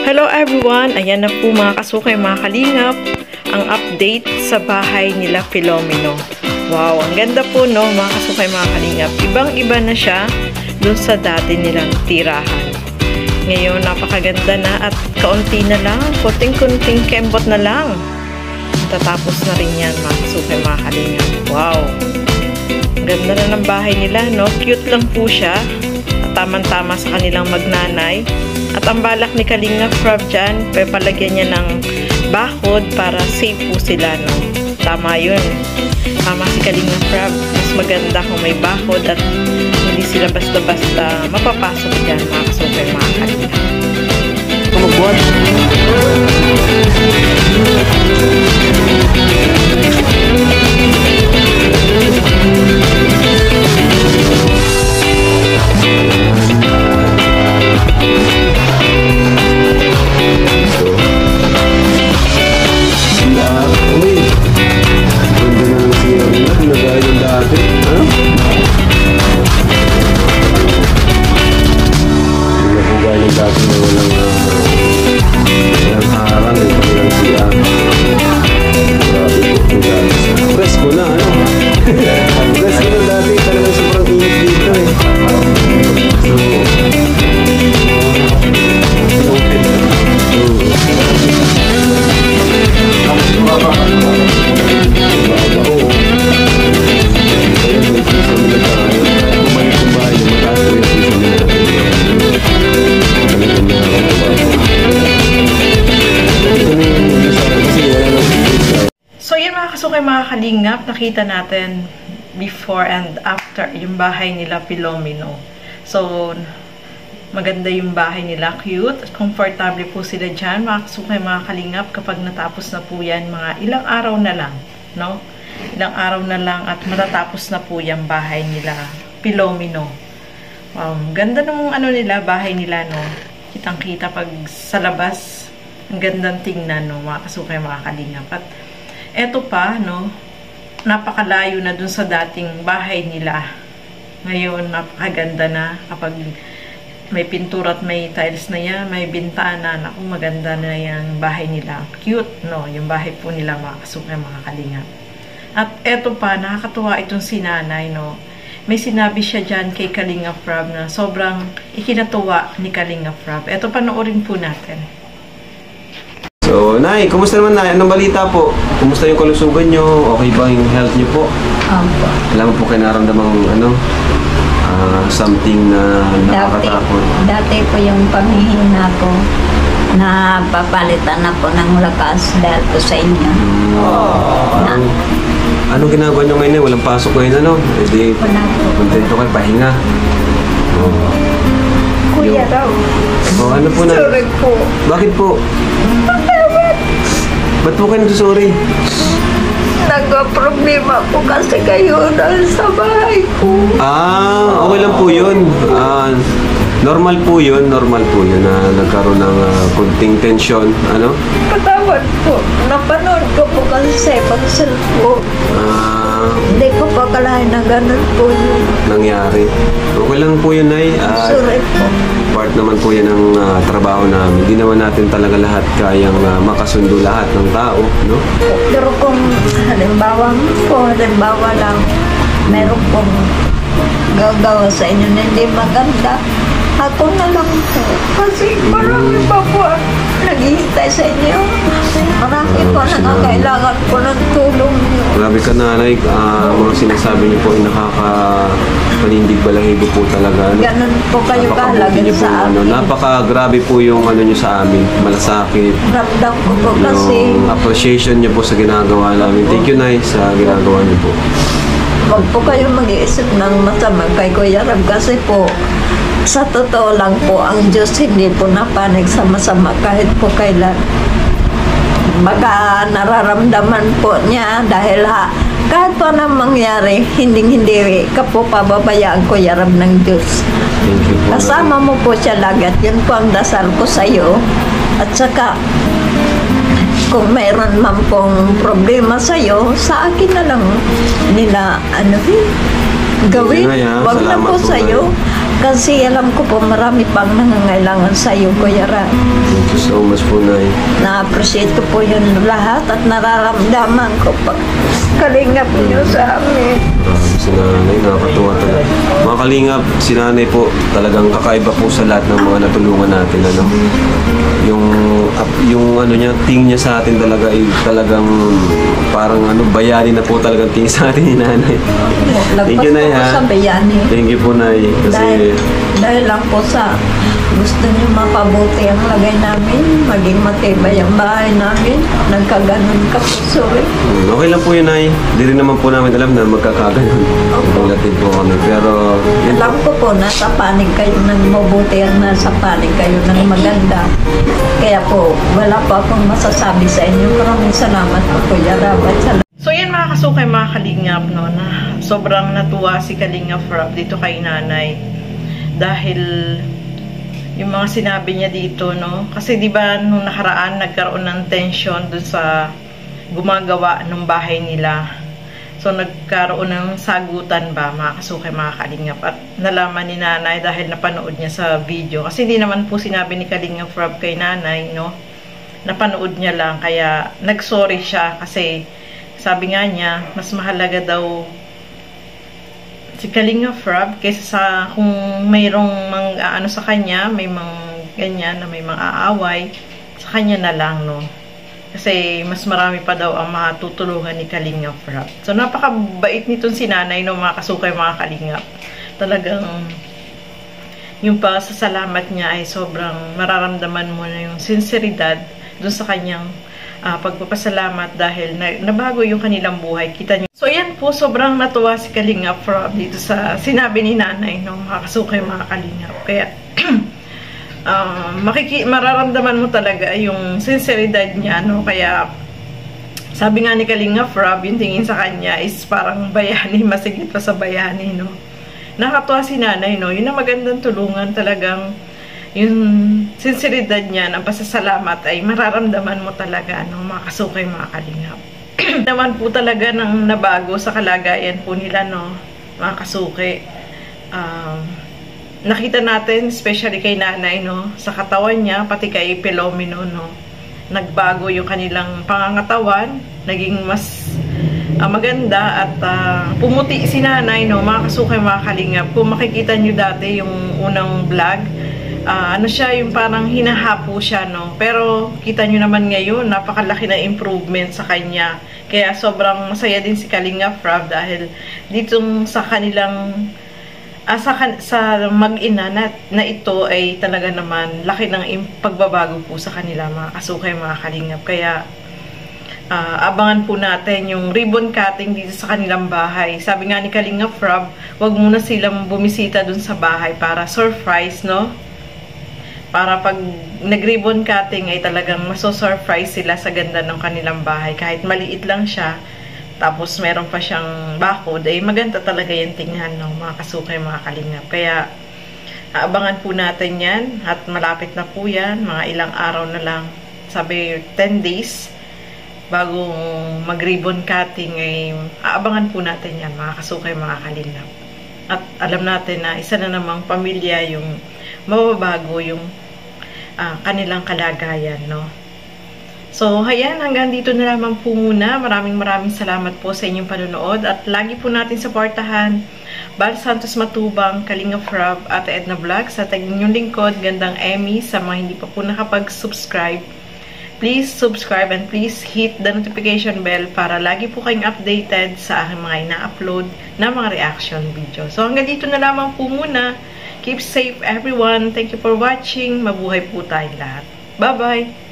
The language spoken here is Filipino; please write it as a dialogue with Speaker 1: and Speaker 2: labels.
Speaker 1: Hello everyone! Ayan na po mga kasukay, mga kalingap, ang update sa bahay nila Filomeno. Wow, ang ganda po no mga kasukay, mga kalingap. Ibang-iba na siya dun sa dati nilang tirahan. Ngayon, napakaganda na at kaunti na lang, kunting-kunting kembot na lang. Tatapos na rin yan mga kasukay, mga kalingap. Wow! Ang ganda na ng bahay nila, no? Cute lang po siya. Tamang-tama sa kanilang magnanay. At ang balak ni Kalinga Prab dyan, palagyan niya ng bakod para safe po sila, no? Tama yun. Tama si Kalinga Prab. Mas maganda kung may bakod at hindi sila basta-basta mapapasok dyan, mga kasukay, mga Kalinga.
Speaker 2: Magbuhat.
Speaker 1: Mga kalingap, nakita natin before and after yung bahay nila Filomeno. So, maganda yung bahay nila, cute, comfortable po sila dyan, mga kasukay, mga kalingap, kapag natapos na po yan, mga ilang araw na lang, no? Ilang araw na lang at matatapos na po yung bahay nila Filomeno. Wow, ganda ng ano nila, bahay nila, no? Kitang-kita pag sa labas, ang gandang tingnan, no, mga kasukay, mga kalingap. At eto pa, no, napakalayo na dun sa dating bahay nila. Ngayon, napakaganda na kapag may pintura at may tiles na yan, may bintana, naku, maganda na yung bahay nila. Cute, no, yung bahay po nila, mga kasukay, mga kalingap. At eto pa, nakakatuwa itong si nanay, no. May sinabi siya dyan kay Kalinga Prab na sobrang ikinatuwa ni Kalinga Prab. Eto, panoorin po natin.
Speaker 2: So, Nay, kumusta naman, Nay? Anong balita po? Kumusta yung kalusugan nyo? Okay ba yung health nyo po?
Speaker 3: Opo.
Speaker 2: Alam mo po kayo naramdamang something na nakakatakot?
Speaker 3: Dati po yung panghihina ko na papalitan na po ng lakas dahil po sa inyo.
Speaker 2: Anong ginagawa nyo ngayon? Walang pasok ngayon, ano? E di, kontento kayo, pahinga.
Speaker 3: Kuya daw.
Speaker 2: Ano po na?
Speaker 3: Sorry po.
Speaker 2: Bakit po? Ba't po kayo nagsusorry?
Speaker 3: Nagka-problema po kasi kayo dahil sa bahay ko.
Speaker 2: Okay lang po yun. Normal po yun na nagkaroon ng kunting tensyon. Ano?
Speaker 3: Patawad po. Napanood ko po kasi sa ibang cellphone. Hindi ko pa kalahin na ganun po yun.
Speaker 2: Nangyari. Okay lang po yun, Nay.
Speaker 3: Sorry po.
Speaker 2: Part naman po yan ng trabaho namin. Hindi naman natin talaga lahat kayang makasundo lahat ng tao, no?
Speaker 3: Pero kung halimbawa lang, meron pong gagawa sa inyo na hindi maganda, ako na lang po. Kasi marami pa po naghihintay sa inyo. Marami po nakakailangan po ng tulong niyo.
Speaker 2: Grabe ka, Nanay. Mga sinasabi niyo po ay nakakapanindig balahibo po talaga.
Speaker 3: Ganun po kayo kahalagan sa amin.
Speaker 2: Napaka-grabe po yung ano niyo sa amin. Malasakit.
Speaker 3: Ramdam ko po kasi.
Speaker 2: Yung appreciation niyo po sa ginagawa namin. Thank you, Nay, sa ginagawa niyo po.
Speaker 3: Huwag po kayo mag-iisip ng masama kay Kuya Rab kasi po sa totoo lang po, ang Diyos hindi po napanig sa masama kahit po kailan. Baka nararamdaman po niya dahil kahit po anong mangyari, hindi ka po pababayaan ko yarab ng Diyos. Kasama mo po siya lagi at yun po ang dasal ko sa iyo. At saka, kung mayroon man pong problema sa iyo, sa akin na lang nila, gawin. Wag na po sa iyo. Kasi alam ko po marami pang nangangailangan sa iyo, Kuya Ram.
Speaker 2: Thank you so much po, Nay.
Speaker 3: Na-appreciate ko po yun lahat at nararamdaman ko pag kalingap niyo sa amin.
Speaker 2: Si Nanay, nakakatuwa talaga. Mga kalingap, si Nanay po talagang kakaiba po sa lahat ng mga natulungan natin. Ano? Yung ano niya, tingin niya sa atin talaga ay talagang parang bayani na po talagang tingin sa atin ni Nanay. Thank you, Nay, ha?
Speaker 3: Sa bayani.
Speaker 2: Thank you po, Nay. Kasi
Speaker 3: Dahil lang po sa gusto niyo mapabuti ang lagay namin, maging matibay ang bahay namin, nagkaganon ka po, sorry.
Speaker 2: Okay lang po yun, Nay. Hindi rin naman po namin alam na magkakaganon. Nagulat din po kami. Pero yun
Speaker 3: Alam ko po, nasa panig kayo ng mabuti at nasa panig kayo ng maganda. Kaya po, wala po akong masasabi sa inyo. Maraming salamat po, Kuya Rab.
Speaker 1: So yan mga kasukay, mga kalingap, no, na sobrang natuwa si Kalingap Rob dito kay Nanay. Dahil yung mga sinabi niya dito, no? Kasi di ba nung nakaraan nagkaroon ng tension dun sa gumagawa ng bahay nila. So nagkaroon ng sagutan ba, mga kasukay, mga kalingap. At nalaman ni Nanay dahil napanood niya sa video. Kasi hindi naman po sinabi ni Kalingap Rob kay Nanay, no? Napanood niya lang, kaya nagsorry siya kasi sabi nga niya, mas mahalaga daw si Kalingap Rob kaysa sa kung mayroong ano sa kanya, may ganyan na may aaway, sa kanya na lang, no? Kasi mas marami pa daw ang matutulungan ni Kalingap Rob. So napakabait nitong si Nanay, no, mga kasukay, mga kalingap. Talagang yung pasasalamat niya ay sobrang mararamdaman mo na yung sinseridad dun sa kanyang pagpapasalamat dahil nabago yung kanilang buhay. Kita niyo. So yan po, sobrang natuwa si Kalingap Rob dito sa sinabi ni Nanay, no, mga kasukay, mga kalingap. Kaya mararamdaman mo talaga yung sinseridad niya, no? Kaya sabi nga ni Kalingap Rob, yung tingin sa kanya is parang bayani, masigit pa sa bayani, no? Nakatuwa si Nanay, no? Yun ang magandang tulungan, talagang yung sinseridad niya ng pasasalamat ay mararamdaman mo talaga, no, mga kasukay, mga kalingap. Naman po talaga nang nabago sa kalagayan po nila, no, mga kasukay. Nakita natin, especially kay Nanay, no, sa katawan niya, pati kay Pilomeno, no, nagbago yung kanilang pangangatawan, naging mas maganda at pumuti si Nanay, no, mga kasukay, mga kalingap. Kung makikita nyo dati yung unang vlog, ano siya, yung parang hinahapo siya, no? Pero kita nyo naman ngayon, napakalaki na improvement sa kanya. Kaya sobrang masaya din si Kalingap Rob dahil dito sa kanilang sa mag-ina na ito ay talaga naman laki ng pagbabago po sa kanila, mga kasukay, mga kalingap. Kaya abangan po natin yung ribbon cutting dito sa kanilang bahay. Sabi nga ni Kalingap Rob, wag muna silang bumisita dun sa bahay para surprise, no? Para pag nag-ribbon cutting ay talagang maso-surprise sila sa ganda ng kanilang bahay. Kahit maliit lang siya, tapos meron pa siyang bakod, ay maganda talaga yung tingnan, no, mga kasukay, mga kalingap. Kaya aabangan po natin yan at malapit na po yan, mga ilang araw na lang, sabi 10 days bago mag-ribbon cutting, ay aabangan po natin yan, mga kasukay, mga kalingap. At alam natin na isa na namang pamilya yung mababago yung kanilang kalagayan, no? So, ayan, hanggang dito na lamang po muna. Maraming salamat po sa inyong panonood at lagi po natin supportahan Bal Santos Matubang, Kalingap Rob, Ate Edna Vlogs, at inyong lingkod, Gandang Emmy. Sa mga hindi pa po nakapag-subscribe, please subscribe and please hit the notification bell para lagi po kayong updated sa aking mga ina-upload na mga reaction video. So, hanggang dito na lamang po muna. Keep safe everyone. Thank you for watching. Mabuhay po tayong lahat. Bye-bye!